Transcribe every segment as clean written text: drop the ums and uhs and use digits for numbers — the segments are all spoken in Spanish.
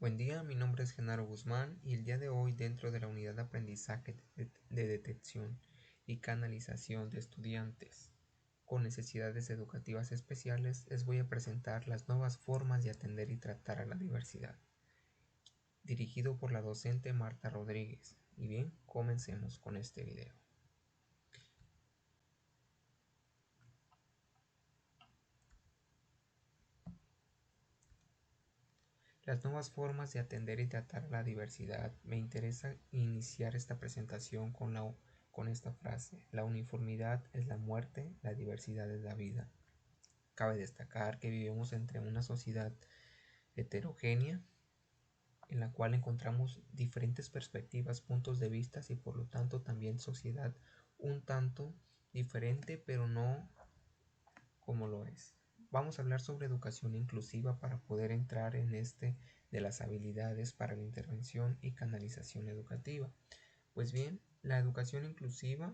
Buen día, mi nombre es Genaro Guzmán y el día de hoy dentro de la unidad de aprendizaje de detección y canalización de estudiantes con necesidades educativas especiales les voy a presentar las nuevas formas de atender y tratar a la diversidad, dirigido por la docente Marta Rodríguez. Y bien, comencemos con este video. Las nuevas formas de atender y tratar la diversidad. Me interesa iniciar esta presentación con esta frase: la uniformidad es la muerte, la diversidad es la vida. Cabe destacar que vivimos entre una sociedad heterogénea en la cual encontramos diferentes perspectivas, puntos de vista y por lo tanto también sociedad un tanto diferente, pero no como lo es. Vamos a hablar sobre educación inclusiva para poder entrar en de las habilidades para la intervención y canalización educativa. Pues bien, la educación inclusiva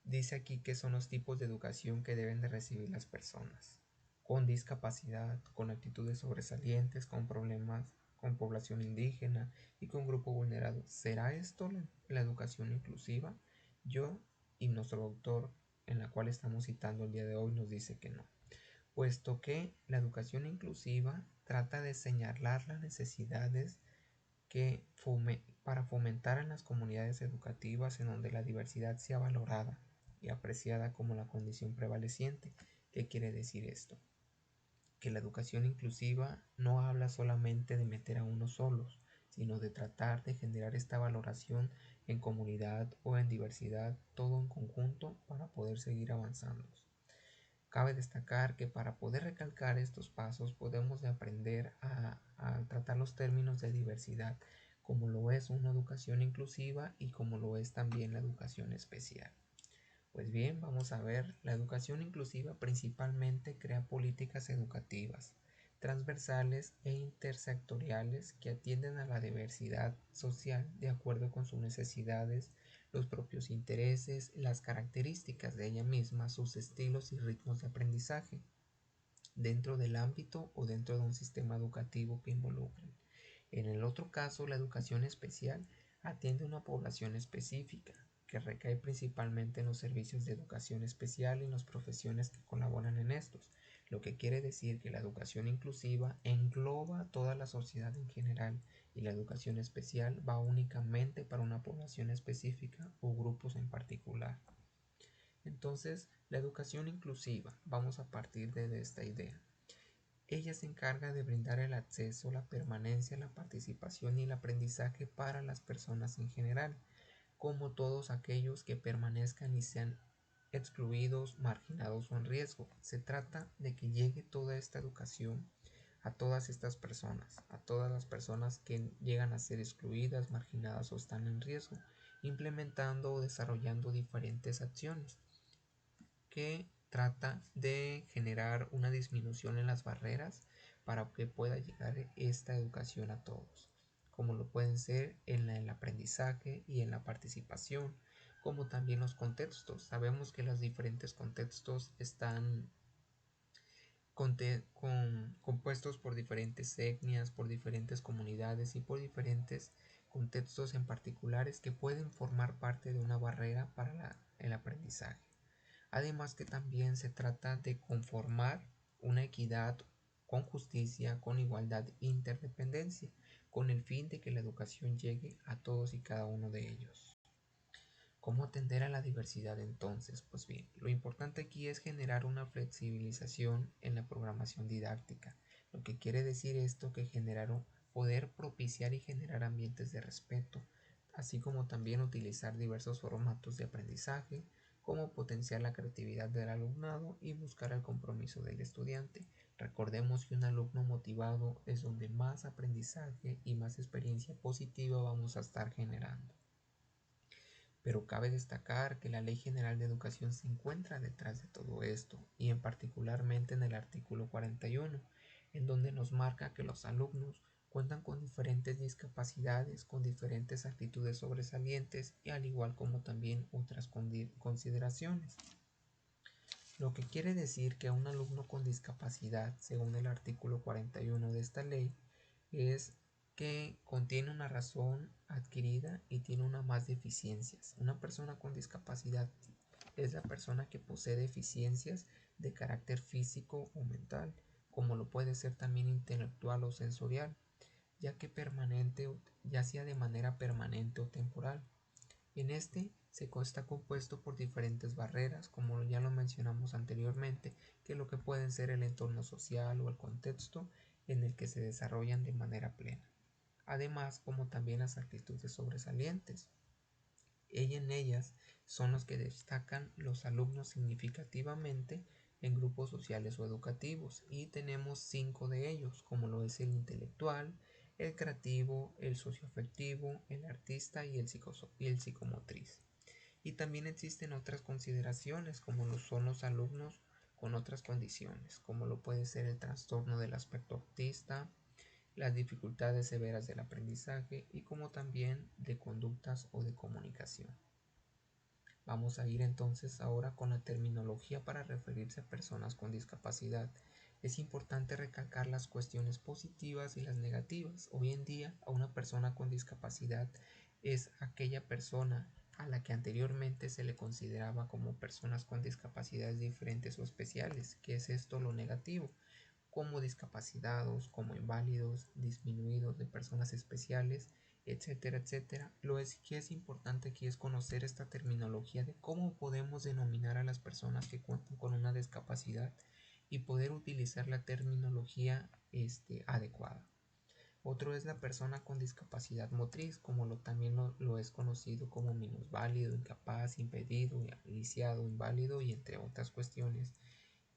dice aquí que son los tipos de educación que deben de recibir las personas con discapacidad, con actitudes sobresalientes, con problemas, con población indígena y con grupo vulnerado. ¿Será esto la educación inclusiva? Yo y nuestro autor, en la cual estamos citando el día de hoy, nos dice que no, puesto que la educación inclusiva trata de señalar las necesidades para fomentar en las comunidades educativas en donde la diversidad sea valorada y apreciada como la condición prevaleciente. ¿Qué quiere decir esto? Que la educación inclusiva no habla solamente de meter a unos solos, sino de tratar de generar esta valoración en comunidad o en diversidad, todo en conjunto para poder seguir avanzando. Cabe destacar que para poder recalcar estos pasos podemos aprender a tratar los términos de diversidad, como lo es una educación inclusiva y como lo es también la educación especial. Pues bien, vamos a ver, la educación inclusiva principalmente crea políticas educativas transversales e intersectoriales que atienden a la diversidad social de acuerdo con sus necesidades, los propios intereses, las características de ella misma, sus estilos y ritmos de aprendizaje, dentro del ámbito o dentro de un sistema educativo que involucren. En el otro caso, la educación especial atiende a una población específica, que recae principalmente en los servicios de educación especial y en las profesiones que colaboran en estos, lo que quiere decir que la educación inclusiva engloba a toda la sociedad en general y la educación especial va únicamente para una población específica o grupos en particular. Entonces, la educación inclusiva, vamos a partir de esta idea. Ella se encarga de brindar el acceso, la permanencia, la participación y el aprendizaje para las personas en general, como todos aquellos que permanezcan y sean excluidos, marginados o en riesgo. Se trata de que llegue toda esta educación a todas estas personas, a todas las personas que llegan a ser excluidas, marginadas o están en riesgo, implementando o desarrollando diferentes acciones que trata de generar una disminución en las barreras para que pueda llegar esta educación a todos, como lo pueden ser en el aprendizaje y en la participación, como también los contextos. Sabemos que los diferentes contextos están compuestos por diferentes etnias, por diferentes comunidades y por diferentes contextos en particulares que pueden formar parte de una barrera para el aprendizaje. Además que también se trata de conformar una equidad con justicia, con igualdad e interdependencia, con el fin de que la educación llegue a todos y cada uno de ellos. ¿Cómo atender a la diversidad entonces? Pues bien, lo importante aquí es generar una flexibilización en la programación didáctica, lo que quiere decir esto que poder propiciar y generar ambientes de respeto, así como también utilizar diversos formatos de aprendizaje, como potenciar la creatividad del alumnado y buscar el compromiso del estudiante. Recordemos que un alumno motivado es donde más aprendizaje y más experiencia positiva vamos a estar generando. Pero cabe destacar que la Ley General de Educación se encuentra detrás de todo esto, y en particularmente en el artículo 41, en donde nos marca que los alumnos cuentan con diferentes discapacidades, con diferentes actitudes sobresalientes y al igual como también otras consideraciones. Lo que quiere decir que un alumno con discapacidad, según el artículo 41 de esta ley, es que contiene una razón adquirida y tiene una más deficiencias. Una persona con discapacidad es la persona que posee deficiencias de carácter físico o mental, como lo puede ser también intelectual o sensorial, ya sea de manera permanente o temporal. En este está compuesto por diferentes barreras, como ya lo mencionamos anteriormente, que lo que pueden ser el entorno social o el contexto en el que se desarrollan de manera plena. Además, como también las actitudes sobresalientes. En ellas son los que destacan los alumnos significativamente en grupos sociales o educativos, y tenemos 5 de ellos, como lo es el intelectual, el creativo, el socioafectivo, el artista y el psicomotriz. Y también existen otras consideraciones, como lo son los alumnos con otras condiciones, como lo puede ser el trastorno del aspecto autista, las dificultades severas del aprendizaje y como también de conductas o de comunicación. Vamos a ir entonces ahora con la terminología para referirse a personas con discapacidad. Es importante recalcar las cuestiones positivas y las negativas. Hoy en día, a una persona con discapacidad es aquella persona a la que anteriormente se le consideraba como personas con discapacidades diferentes o especiales. ¿Qué es esto? Lo negativo, como discapacitados, como inválidos, disminuidos, de personas especiales, etcétera, etcétera. Lo que es importante aquí es conocer esta terminología de cómo podemos denominar a las personas que cuentan con una discapacidad y poder utilizar la terminología adecuada. Otro es la persona con discapacidad motriz, como también lo es conocido como minusválido, incapaz, impedido, lisiado, inválido y entre otras cuestiones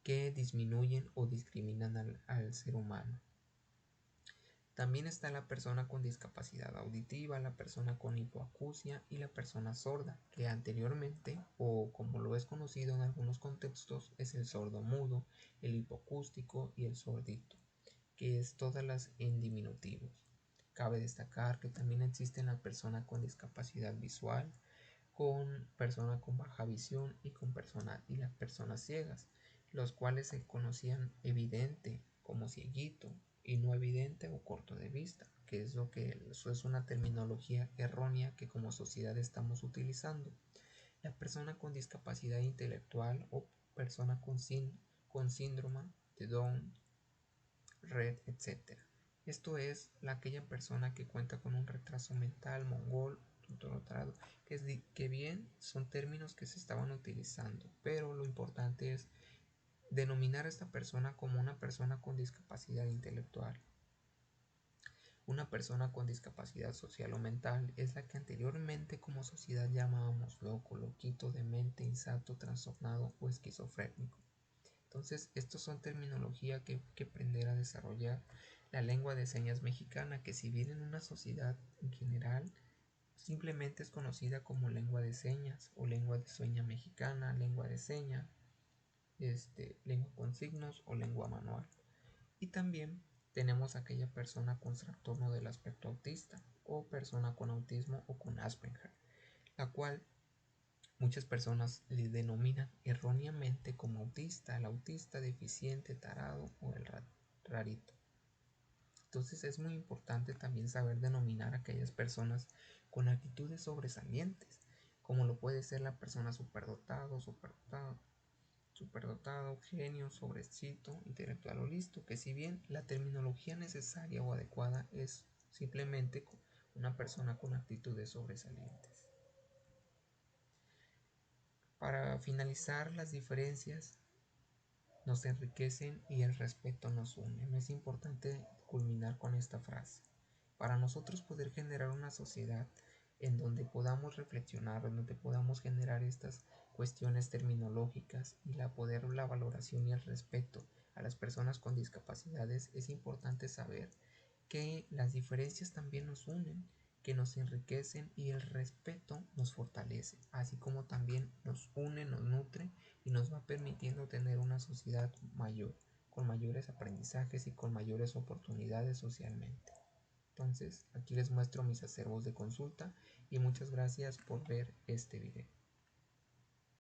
que disminuyen o discriminan al ser humano. También está la persona con discapacidad auditiva, la persona con hipoacusia y la persona sorda, que anteriormente, o como lo es conocido en algunos contextos, es el sordomudo, el hipoacústico y el sordito, que es todas las en diminutivos. Cabe destacar que también existe la persona con discapacidad visual, con persona con baja visión y y las personas ciegas, los cuales se conocían evidente como cieguito y no evidente o corto de vista, que es eso es una terminología errónea que como sociedad estamos utilizando. La persona con discapacidad intelectual o persona con síndrome de Down, Red, etc. Esto es aquella persona que cuenta con un retraso mental, mongol, retardado, que bien son términos que se estaban utilizando, pero lo importante es denominar a esta persona como una persona con discapacidad intelectual. Una persona con discapacidad social o mental es la que anteriormente como sociedad llamábamos loco, loquito, demente, insato, trastornado o esquizofrénico. Entonces, estos son terminología que hay que aprender a desarrollar. La lengua de señas mexicana, que si bien en una sociedad en general simplemente es conocida como lengua de señas o lengua de seña mexicana, lengua de señas, lengua con signos o lengua manual. Y también tenemos aquella persona con trastorno del aspecto autista o persona con autismo o con Asperger, la cual muchas personas le denominan erróneamente como autista, el autista deficiente, tarado o el rarito. Entonces es muy importante también saber denominar a aquellas personas con actitudes sobresalientes, como lo puede ser la persona superdotado, genio, sobrecito, intelectual o listo, que si bien la terminología necesaria o adecuada es simplemente una persona con actitudes sobresalientes. Para finalizar, las diferencias nos enriquecen y el respeto nos une. Es importante culminar con esta frase. Para nosotros poder generar una sociedad en donde podamos reflexionar, en donde podamos generar estas cuestiones terminológicas y la valoración y el respeto a las personas con discapacidades, es importante saber que las diferencias también nos unen, que nos enriquecen y el respeto nos fortalece, así como también nos une, nos nutre y nos va permitiendo tener una sociedad mayor, con mayores aprendizajes y con mayores oportunidades socialmente. Entonces, aquí les muestro mis acervos de consulta y muchas gracias por ver este video.